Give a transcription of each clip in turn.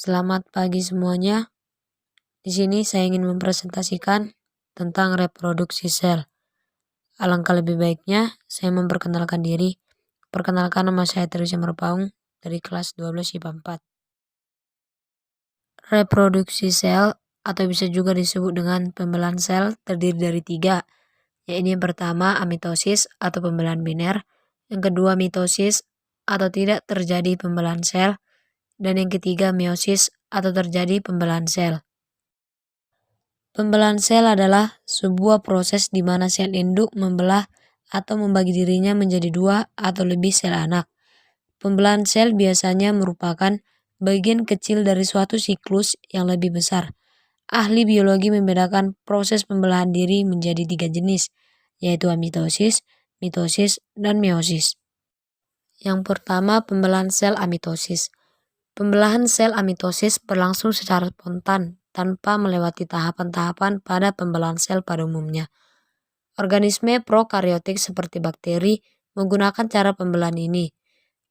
Selamat pagi semuanya. Di sini saya ingin mempresentasikan tentang reproduksi sel. Alangkah lebih baiknya saya memperkenalkan diri. Perkenalkan, nama saya Teresa Merpaung dari kelas 12 IPA 4. Reproduksi sel atau bisa juga disebut dengan pembelahan sel terdiri dari 3, yaitu yang pertama amitosis atau pembelahan biner, yang kedua mitosis atau tidak terjadi pembelahan sel, dan yang ketiga meiosis atau terjadi pembelahan sel. Pembelahan sel adalah sebuah proses di mana sel induk membelah atau membagi dirinya menjadi 2 atau lebih sel anak. Pembelahan sel biasanya merupakan bagian kecil dari suatu siklus yang lebih besar. Ahli biologi membedakan proses pembelahan diri menjadi 3 jenis, yaitu amitosis, mitosis, dan meiosis. Yang pertama, pembelahan sel amitosis. Pembelahan sel amitosis berlangsung secara spontan tanpa melewati tahapan-tahapan pada pembelahan sel pada umumnya. Organisme prokariotik seperti bakteri menggunakan cara pembelahan ini.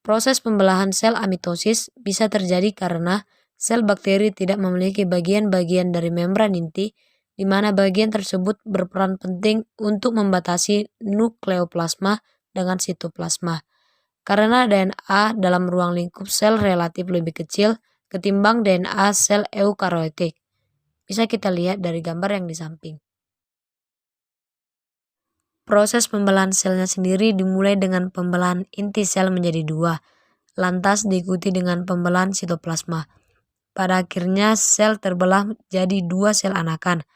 Proses pembelahan sel amitosis bisa terjadi karena sel bakteri tidak memiliki bagian-bagian dari membran inti, di mana bagian tersebut berperan penting untuk membatasi nukleoplasma dengan sitoplasma. Karena DNA dalam ruang lingkup sel relatif lebih kecil ketimbang DNA sel eukariotik. Bisa kita lihat dari gambar yang di samping. Proses pembelahan selnya sendiri dimulai dengan pembelahan inti sel menjadi 2, lantas diikuti dengan pembelahan sitoplasma. Pada akhirnya sel terbelah jadi 2 sel anakan.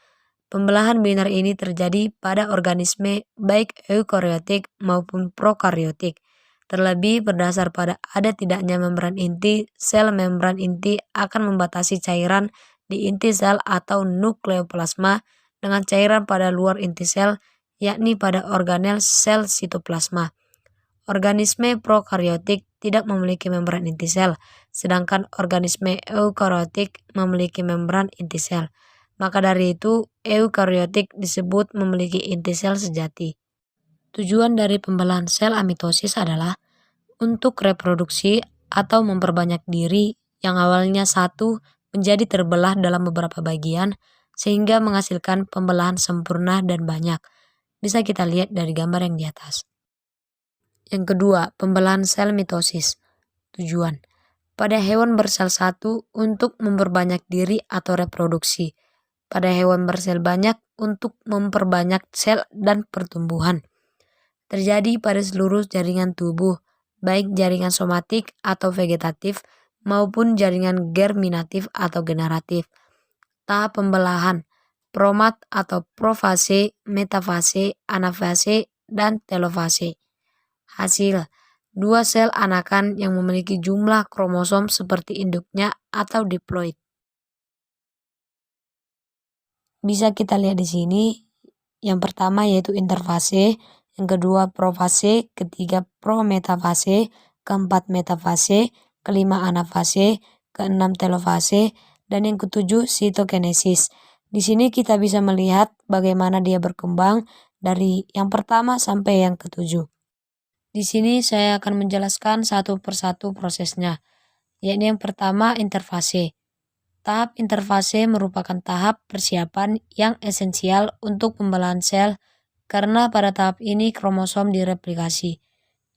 Pembelahan biner ini terjadi pada organisme baik eukariotik maupun prokariotik. Terlebih berdasar pada ada tidaknya membran inti, sel membran inti akan membatasi cairan di inti sel atau nukleoplasma dengan cairan pada luar inti sel, yakni pada organel sel sitoplasma. Organisme prokariotik tidak memiliki membran inti sel, sedangkan organisme eukariotik memiliki membran inti sel. Maka dari itu, eukariotik disebut memiliki inti sel sejati. Tujuan dari pembelahan sel amitosis adalah untuk reproduksi atau memperbanyak diri yang awalnya satu menjadi terbelah dalam beberapa bagian sehingga menghasilkan pembelahan sempurna dan banyak. Bisa kita lihat dari gambar yang di atas. Yang kedua, pembelahan sel mitosis. Tujuan pada hewan bersel satu untuk memperbanyak diri atau reproduksi. Pada hewan bersel banyak untuk memperbanyak sel dan pertumbuhan. Terjadi pada seluruh jaringan tubuh, baik jaringan somatik atau vegetatif maupun jaringan germinatif atau generatif. Tahap pembelahan, promat atau profase, metafase, anafase, dan telofase. Hasil, 2 sel anakan yang memiliki jumlah kromosom seperti induknya atau diploid. Bisa kita lihat di sini. Yang pertama yaitu interfase, yang kedua profase, ketiga prometafase, keempat metafase, kelima anafase, keenam telofase, dan yang ketujuh sitokinesis. Di sini kita bisa melihat bagaimana dia berkembang dari yang pertama sampai yang ketujuh. Di sini saya akan menjelaskan satu persatu prosesnya, yaitu yang pertama interfase. Tahap interfase merupakan tahap persiapan yang esensial untuk pembelahan sel karena pada tahap ini kromosom direplikasi.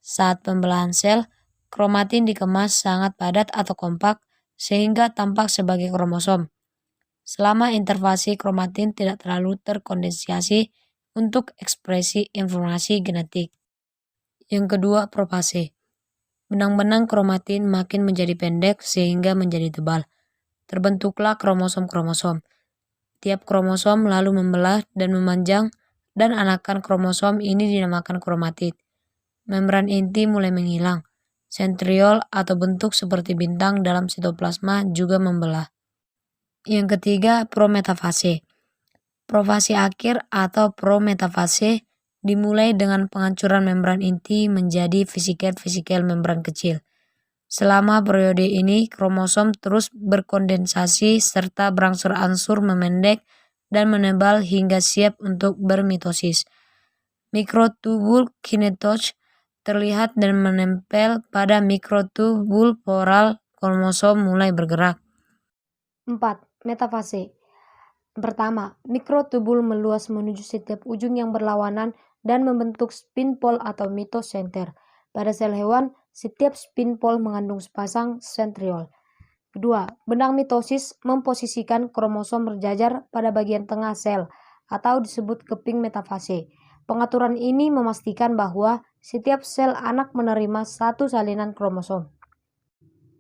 Saat pembelahan sel, kromatin dikemas sangat padat atau kompak sehingga tampak sebagai kromosom. Selama interfase, kromatin tidak terlalu terkondensasi untuk ekspresi informasi genetik. Yang kedua, profase. Benang-benang kromatin makin menjadi pendek sehingga menjadi tebal. Terbentuklah kromosom-kromosom. Tiap kromosom lalu membelah dan memanjang dan anakan kromosom ini dinamakan kromatid. Membran inti mulai menghilang. Sentriol atau bentuk seperti bintang dalam sitoplasma juga membelah. Yang ketiga, prometafase. Profase akhir atau prometafase dimulai dengan penghancuran membran inti menjadi vesikel-vesikel membran kecil. Selama periode ini, kromosom terus berkondensasi serta berangsur-angsur memendek dan menebal hingga siap untuk bermitosis. Mikrotubul kinetoch terlihat dan menempel pada mikrotubul poral, kromosom mulai bergerak. 4. Metafase. Pertama, mikrotubul meluas menuju setiap ujung yang berlawanan dan membentuk spin pole atau mitocenter. Pada sel hewan, setiap spin pole mengandung sepasang sentriol. Kedua, benang mitosis memposisikan kromosom berjajar pada bagian tengah sel atau disebut keping metafase. Pengaturan ini memastikan bahwa setiap sel anak menerima satu salinan kromosom.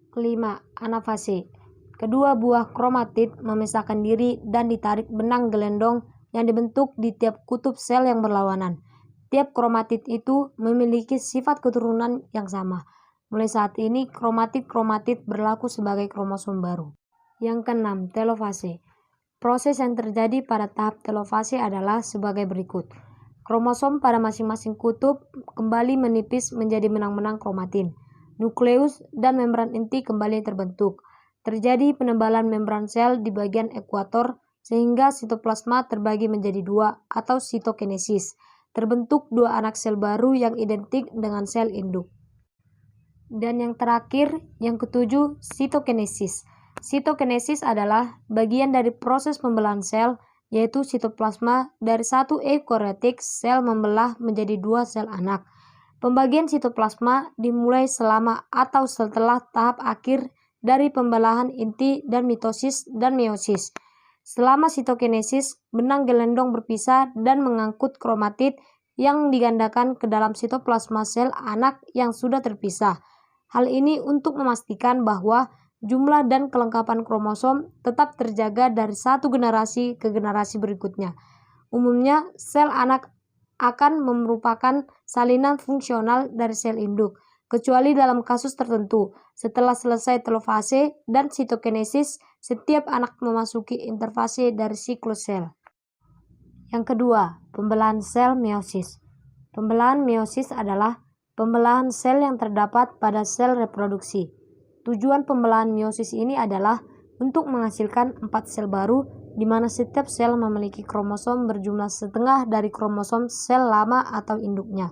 Kelima, anafase. Kedua buah kromatid memisahkan diri dan ditarik benang gelendong yang dibentuk di tiap kutub sel yang berlawanan. Tiap kromatid itu memiliki sifat keturunan yang sama. Mulai saat ini, kromatid-kromatid berlaku sebagai kromosom baru. Yang keenam, telofase. Proses yang terjadi pada tahap telofase adalah sebagai berikut. Kromosom pada masing-masing kutub kembali menipis menjadi benang-benang kromatin. Nukleus dan membran inti kembali terbentuk. Terjadi penebalan membran sel di bagian ekuator sehingga sitoplasma terbagi menjadi dua atau sitokinesis. Terbentuk dua anak sel baru yang identik dengan sel induk. Dan yang terakhir, yang ketujuh, sitokinesis. Sitokinesis adalah bagian dari proses pembelahan sel, yaitu sitoplasma dari satu eukariotik sel membelah menjadi dua sel anak. Pembagian sitoplasma dimulai selama atau setelah tahap akhir dari pembelahan inti dan mitosis dan meiosis. Selama sitokinesis, benang gelendong berpisah dan mengangkut kromatid yang digandakan ke dalam sitoplasma sel anak yang sudah terpisah. Hal ini untuk memastikan bahwa jumlah dan kelengkapan kromosom tetap terjaga dari satu generasi ke generasi berikutnya. Umumnya, sel anak akan merupakan salinan fungsional dari sel induk, kecuali dalam kasus tertentu. Setelah selesai telofase dan sitokinesis, setiap anak memasuki interfase dari siklus sel. Yang kedua, pembelahan sel meiosis. Pembelahan meiosis adalah pembelahan sel yang terdapat pada sel reproduksi. Tujuan pembelahan meiosis ini adalah untuk menghasilkan 4 sel baru di mana setiap sel memiliki kromosom berjumlah setengah dari kromosom sel lama atau induknya.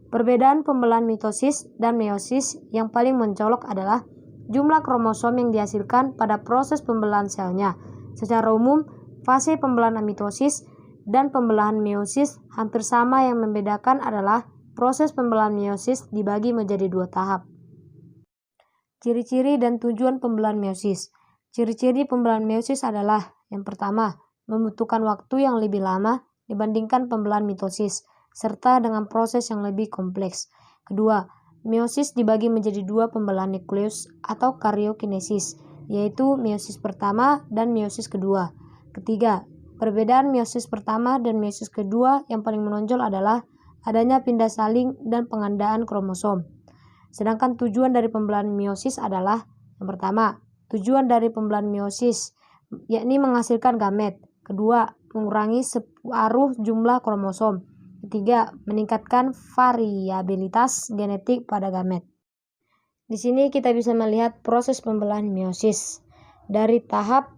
Perbedaan pembelahan mitosis dan meiosis yang paling mencolok adalah jumlah kromosom yang dihasilkan pada proses pembelahan selnya. Secara umum, fase pembelahan mitosis dan pembelahan meiosis hampir sama, yang membedakan adalah proses pembelahan meiosis dibagi menjadi 2 tahap. Ciri-ciri dan tujuan pembelahan meiosis. Ciri-ciri pembelahan meiosis adalah yang pertama, membutuhkan waktu yang lebih lama dibandingkan pembelahan mitosis, serta dengan proses yang lebih kompleks. Kedua, meiosis dibagi menjadi 2 pembelahan nukleus atau karyokinesis, yaitu meiosis pertama dan meiosis kedua. Ketiga, perbedaan meiosis pertama dan meiosis kedua yang paling menonjol adalah adanya pindah saling dan pengandaan kromosom. Sedangkan tujuan dari pembelahan meiosis adalah yang pertama, tujuan dari pembelahan meiosis yakni menghasilkan gamet. Kedua, mengurangi separuh jumlah kromosom. Ketiga, meningkatkan variabilitas genetik pada gamet. Di sini kita bisa melihat proses pembelahan meiosis dari tahap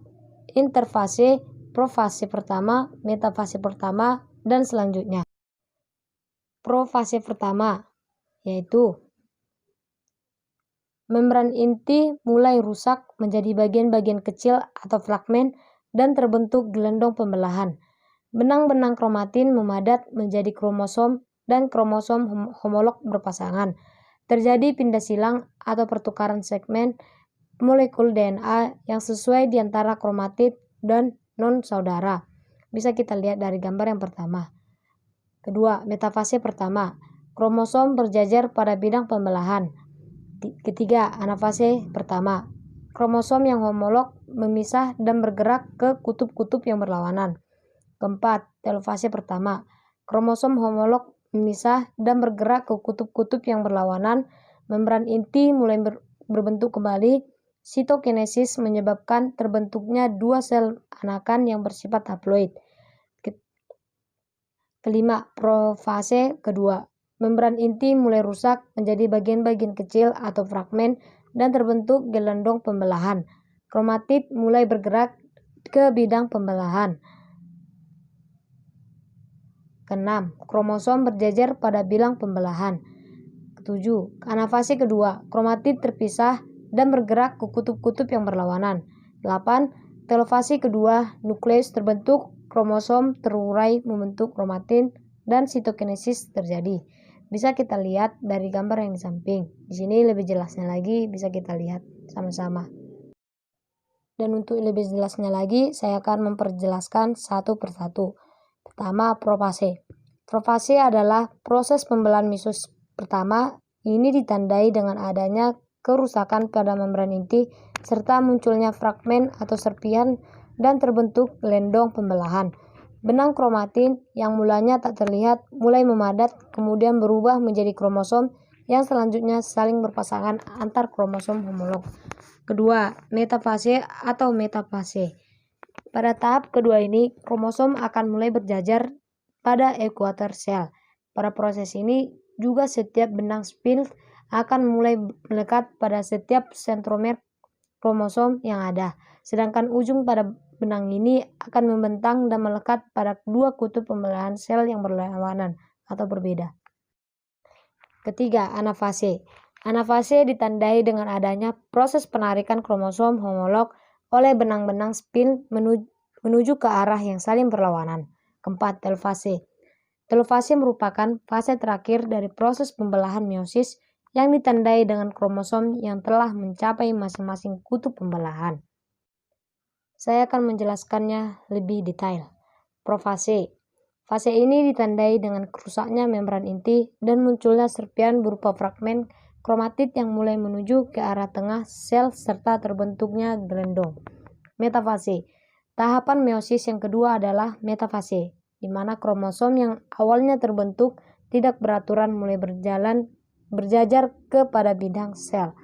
interfase, profase pertama, metafase pertama, dan selanjutnya. Profase pertama yaitu membran inti mulai rusak menjadi bagian-bagian kecil atau fragmen dan terbentuk gelendong pembelahan. Benang-benang kromatin memadat menjadi kromosom dan kromosom homolog berpasangan. Terjadi pindah silang atau pertukaran segmen molekul DNA yang sesuai di antara kromatid dan non-saudara. Bisa kita lihat dari gambar yang pertama. Kedua, metafase pertama. Kromosom berjajar pada bidang pembelahan. Ketiga, anafase pertama. Kromosom yang homolog memisah dan bergerak ke kutub-kutub yang berlawanan. Keempat, telofase pertama. Kromosom homolog memisah dan bergerak ke kutub-kutub yang berlawanan. Membran inti mulai berbentuk kembali. Sitokinesis menyebabkan terbentuknya 2 sel anakan yang bersifat haploid. Kelima, profase kedua. Membran inti mulai rusak menjadi bagian-bagian kecil atau fragmen dan terbentuk gelendong pembelahan. Kromatid mulai bergerak ke bidang pembelahan. Keenam, kromosom berjajar pada bilang pembelahan. Ketujuh, anafase kedua. Kromatid terpisah dan bergerak ke kutub-kutub yang berlawanan. 8. telofase kedua, nukleus terbentuk, kromosom terurai membentuk kromatin, dan sitokinesis terjadi. Bisa kita lihat dari gambar yang di samping. Di sini lebih jelasnya lagi bisa kita lihat sama-sama. Dan untuk lebih jelasnya lagi, saya akan memperjelaskan satu persatu. Pertama, profase. Profase adalah proses pembelahan meiosis pertama. Ini ditandai dengan adanya kerusakan pada membran inti serta munculnya fragmen atau serpihan dan terbentuk gelendong pembelahan. Benang kromatin yang mulanya tak terlihat mulai memadat, kemudian berubah menjadi kromosom yang selanjutnya saling berpasangan antar kromosom homolog. Kedua, metafase atau metafase. Pada tahap kedua ini, kromosom akan mulai berjajar pada ekuator sel. Pada proses ini juga setiap benang spindle akan mulai melekat pada setiap sentromer kromosom yang ada, sedangkan ujung pada benang ini akan membentang dan melekat pada dua kutub pembelahan sel yang berlawanan atau berbeda. Ketiga, anafase. Anafase ditandai dengan adanya proses penarikan kromosom homolog oleh benang-benang spindle menuju ke arah yang saling berlawanan. Keempat, telofase. Telofase merupakan fase terakhir dari proses pembelahan meiosis yang ditandai dengan kromosom yang telah mencapai masing-masing kutub pembelahan. Saya akan menjelaskannya lebih detail. Profase. Fase ini ditandai dengan kerusaknya membran inti dan munculnya serpian berupa fragmen kromatid yang mulai menuju ke arah tengah sel serta terbentuknya gelendong. Metafase. Tahapan meiosis yang kedua adalah metafase, di mana kromosom yang awalnya terbentuk tidak beraturan mulai berjajar kepada bidang sel.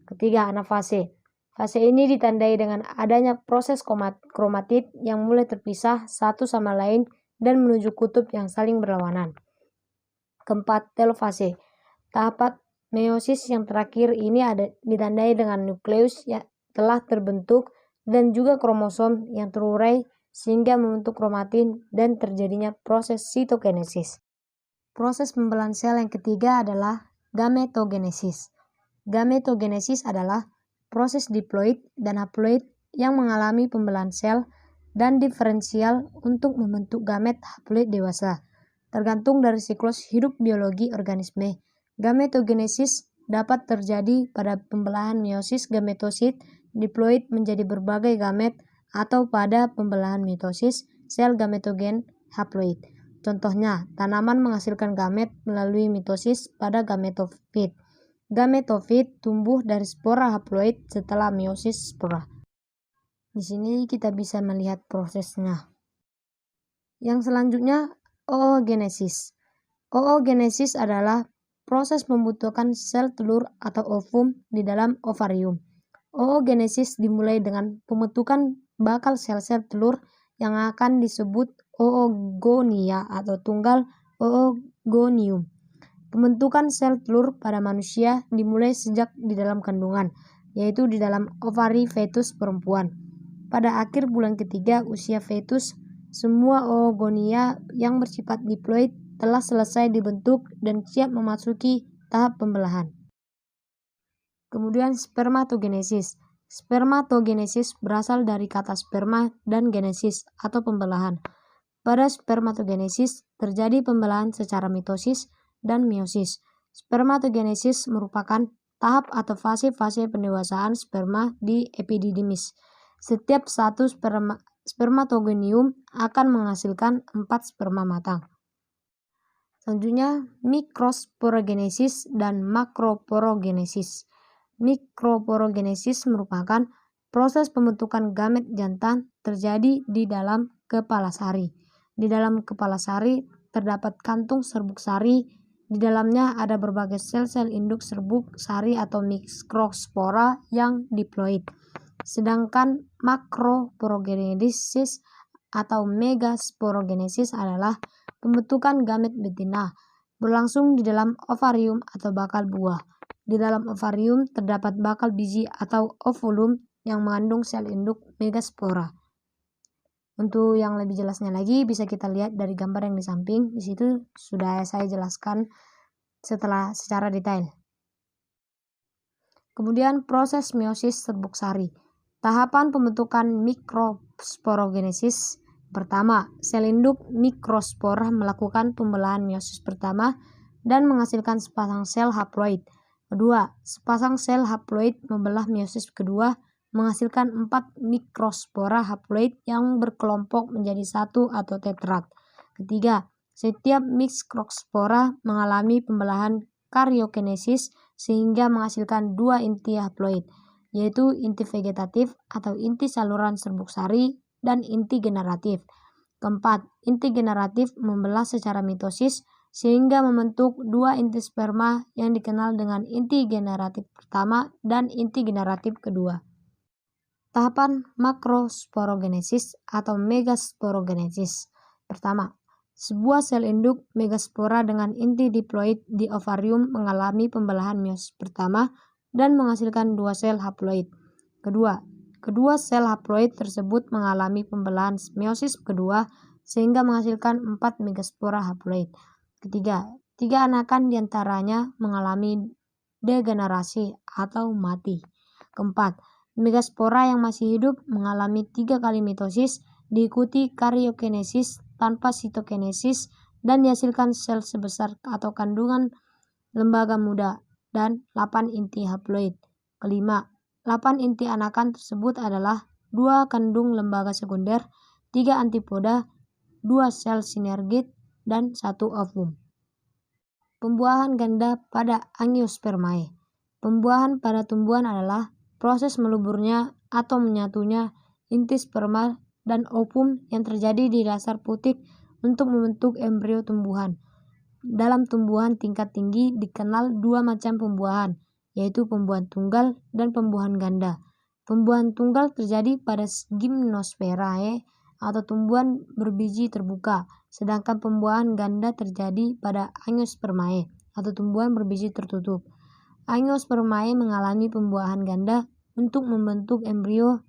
Ketiga, anafase. Fase ini ditandai dengan adanya proses kromatid yang mulai terpisah satu sama lain dan menuju kutub yang saling berlawanan. Keempat, telofase. Tahap meiosis yang terakhir ini ditandai dengan nukleus yang telah terbentuk dan juga kromosom yang terurai sehingga membentuk kromatin dan terjadinya proses sitokinesis. Proses pembelahan sel yang ketiga adalah gametogenesis. Gametogenesis adalah proses diploid dan haploid yang mengalami pembelahan sel dan diferensial untuk membentuk gamet haploid dewasa. Tergantung dari siklus hidup biologi organisme, gametogenesis dapat terjadi pada pembelahan meiosis gametosit diploid menjadi berbagai gamet atau pada pembelahan mitosis sel gametogen haploid. Contohnya, tanaman menghasilkan gamet melalui mitosis pada gametofit. Gametofit tumbuh dari spora haploid setelah meiosis spora. Di sini kita bisa melihat prosesnya. Yang selanjutnya, oogenesis. Oogenesis adalah proses pembentukan sel telur atau ovum di dalam ovarium. Oogenesis dimulai dengan pembentukan bakal sel-sel telur yang akan disebut oogonia atau tunggal oogonium. Pembentukan sel telur pada manusia dimulai sejak di dalam kandungan, yaitu di dalam ovari fetus perempuan. Pada akhir bulan ketiga usia fetus, semua oogonia yang bersifat diploid telah selesai dibentuk dan siap memasuki tahap pembelahan. Kemudian spermatogenesis. Spermatogenesis berasal dari kata sperma dan genesis atau pembelahan. Pada spermatogenesis terjadi pembelahan secara mitosis dan meiosis. Spermatogenesis merupakan tahap atau fase-fase pendewasaan sperma di epididymis. Setiap satu spermatogonium akan menghasilkan 4 sperma matang. Selanjutnya, mikrosporogenesis dan makroporogenesis. Mikroporogenesis merupakan proses pembentukan gamet jantan terjadi di dalam kepala sari. Di dalam kepala sari terdapat kantung serbuk sari. Di dalamnya ada berbagai sel-sel induk serbuk sari atau mikrospora yang diploid. Sedangkan makroporogenesis atau megasporogenesis adalah pembentukan gamet betina berlangsung di dalam ovarium atau bakal buah. Di dalam ovarium terdapat bakal biji atau ovulum yang mengandung sel induk megaspora. Untuk yang lebih jelasnya lagi bisa kita lihat dari gambar yang di samping. Di situ sudah saya jelaskan secara detail. Kemudian proses meiosis serbuk sari. Tahapan pembentukan mikrosporogenesis. Pertama, sel induk mikrospora melakukan pembelahan meiosis pertama dan menghasilkan sepasang sel haploid. Kedua, sepasang sel haploid membelah meiosis kedua menghasilkan 4 mikrospora haploid yang berkelompok menjadi satu atau tetrat. Ketiga, setiap mikrospora mengalami pembelahan karyokinesis sehingga menghasilkan 2 inti haploid, yaitu inti vegetatif atau inti saluran serbuk sari dan inti generatif. Keempat, inti generatif membelah secara mitosis sehingga membentuk 2 inti sperma yang dikenal dengan inti generatif pertama dan inti generatif kedua. Tahapan makrosporogenesis atau megasporogenesis. Pertama, sebuah sel induk megaspora dengan inti diploid di ovarium mengalami pembelahan meiosis pertama dan menghasilkan 2 sel haploid. Kedua sel haploid tersebut mengalami pembelahan meiosis kedua sehingga menghasilkan 4 megaspora haploid. Ketiga, 3 anakan diantaranya mengalami degenerasi atau mati. Keempat, megaspora yang masih hidup mengalami 3 kali mitosis diikuti karyokinesis tanpa sitokinesis dan dihasilkan sel sebesar atau kandungan lembaga muda dan 8 inti haploid. Kelima, 8 inti anakan tersebut adalah 2 kandung lembaga sekunder, 3 antipoda, 2 sel sinergit, dan 1 ovum. Pembuahan ganda pada angiospermae. Pembuahan pada tumbuhan adalah proses meluburnya atau menyatunya inti sperma dan ovum yang terjadi di dasar putik untuk membentuk embrio tumbuhan. Dalam tumbuhan tingkat tinggi dikenal 2 macam pembuahan, yaitu pembuahan tunggal dan pembuahan ganda. Pembuahan tunggal terjadi pada gymnospermae atau tumbuhan berbiji terbuka, sedangkan pembuahan ganda terjadi pada angiospermae atau tumbuhan berbiji tertutup. Angiospermae mengalami pembuahan ganda untuk membentuk embrio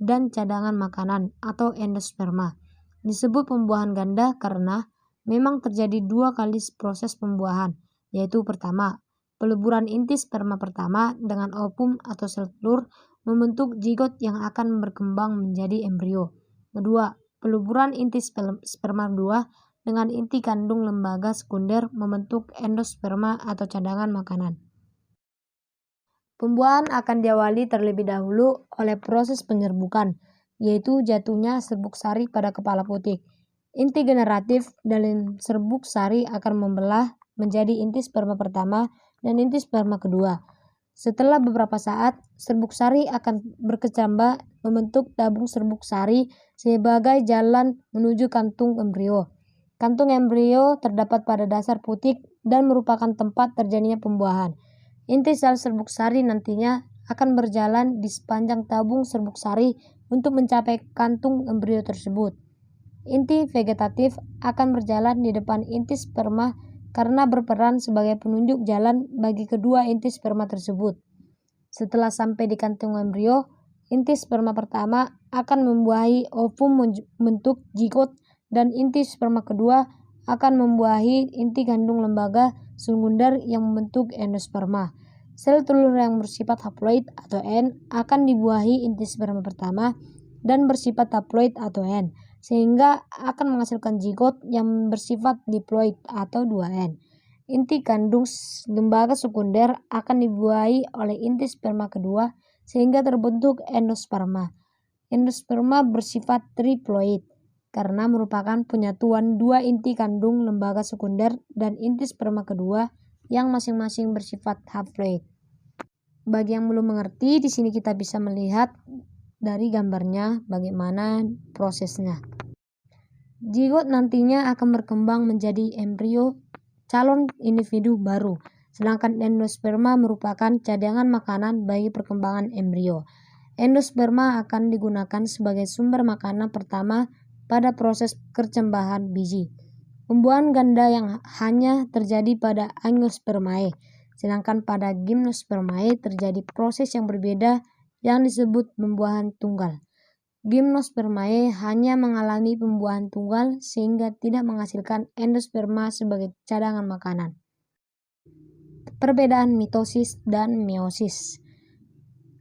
dan cadangan makanan atau endosperma. Disebut pembuahan ganda karena memang terjadi 2 kali proses pembuahan, yaitu pertama, peleburan inti sperma pertama dengan ovum atau sel telur membentuk zigot yang akan berkembang menjadi embrio. Kedua, peleburan inti sperma kedua dengan inti kandung lembaga sekunder membentuk endosperma atau cadangan makanan. Pembuahan akan diawali terlebih dahulu oleh proses penyerbukan, yaitu jatuhnya serbuk sari pada kepala putik. Inti generatif dalam serbuk sari akan membelah menjadi inti sperma pertama dan inti sperma kedua. Setelah beberapa saat, serbuk sari akan berkecambah membentuk tabung serbuk sari sebagai jalan menuju kantung embrio. Kantung embrio terdapat pada dasar putik dan merupakan tempat terjadinya pembuahan. Inti sel serbuk sari nantinya akan berjalan di sepanjang tabung serbuk sari untuk mencapai kantung embrio tersebut. Inti vegetatif akan berjalan di depan inti sperma karena berperan sebagai penunjuk jalan bagi kedua inti sperma tersebut. Setelah sampai di kantung embrio, inti sperma pertama akan membuahi ovum membentuk zigot dan inti sperma kedua akan membuahi inti kandung lembaga sekunder yang membentuk endosperma. Sel telur yang bersifat haploid atau N akan dibuahi inti sperma pertama dan bersifat haploid atau N, sehingga akan menghasilkan zigot yang bersifat diploid atau 2N. Inti kandung lembaga sekunder akan dibuahi oleh inti sperma kedua sehingga terbentuk endosperma. Endosperma bersifat triploid karena merupakan penyatuan 2 inti kandung lembaga sekunder dan inti sperma kedua yang masing-masing bersifat haploid. Bagi yang belum mengerti, di sini kita bisa melihat dari gambarnya bagaimana prosesnya. Zigot nantinya akan berkembang menjadi embrio calon individu baru, sedangkan endosperma merupakan cadangan makanan bagi perkembangan embrio. Endosperma akan digunakan sebagai sumber makanan pertama pada proses percembahan biji. Pembuahan ganda yang hanya terjadi pada angiospermae, sedangkan pada gymnospermae terjadi proses yang berbeda yang disebut pembuahan tunggal. Gymnospermae hanya mengalami pembuahan tunggal sehingga tidak menghasilkan endosperma sebagai cadangan makanan. Perbedaan mitosis dan meiosis.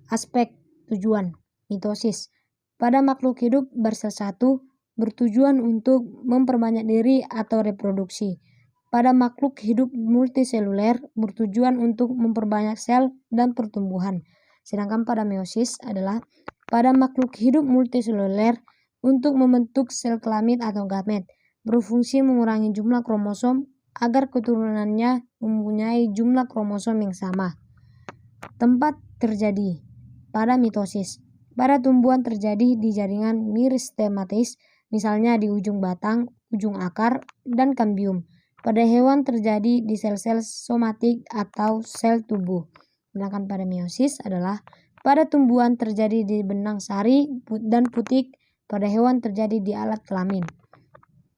Aspek tujuan. mitosis. Pada makhluk hidup bersel satu bertujuan untuk memperbanyak diri atau reproduksi. Pada makhluk hidup multiseluler bertujuan untuk memperbanyak sel dan pertumbuhan. Sedangkan pada meiosis adalah pada makhluk hidup multiseluler untuk membentuk sel kelamin atau gamet, berfungsi mengurangi jumlah kromosom agar keturunannya mempunyai jumlah kromosom yang sama. Tempat terjadi pada mitosis. Pada tumbuhan terjadi di jaringan meristematis, misalnya di ujung batang, ujung akar, dan kambium. Pada hewan terjadi di sel-sel somatik atau sel tubuh. Sedangkan pada meiosis adalah pada tumbuhan terjadi di benang sari dan putik, pada hewan terjadi di alat kelamin.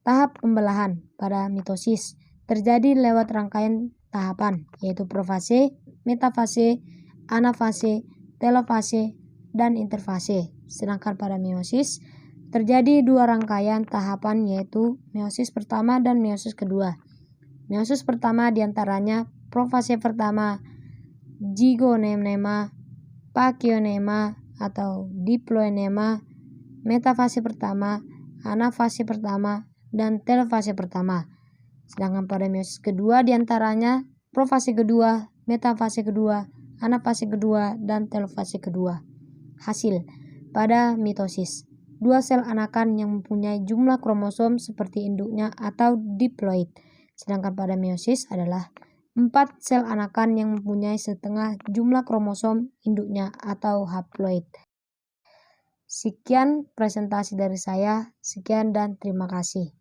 Tahap pembelahan pada mitosis terjadi lewat rangkaian tahapan, yaitu profase, metafase, anafase, telofase, dan interfase. Sedangkan pada meiosis terjadi dua rangkaian tahapan, yaitu meiosis pertama dan meiosis kedua. Meiosis pertama diantaranya profase pertama, zygonema, pakionema atau diploenema, metafase pertama, anafase pertama, dan telofase pertama. Sedangkan pada meiosis kedua diantaranya profase kedua, metafase kedua, anafase kedua, dan telofase kedua. Hasil pada mitosis, dua sel anakan yang mempunyai jumlah kromosom seperti induknya atau diploid. Sedangkan pada meiosis adalah 4 sel anakan yang mempunyai setengah jumlah kromosom induknya atau haploid. Sekian presentasi dari saya, sekian dan terima kasih.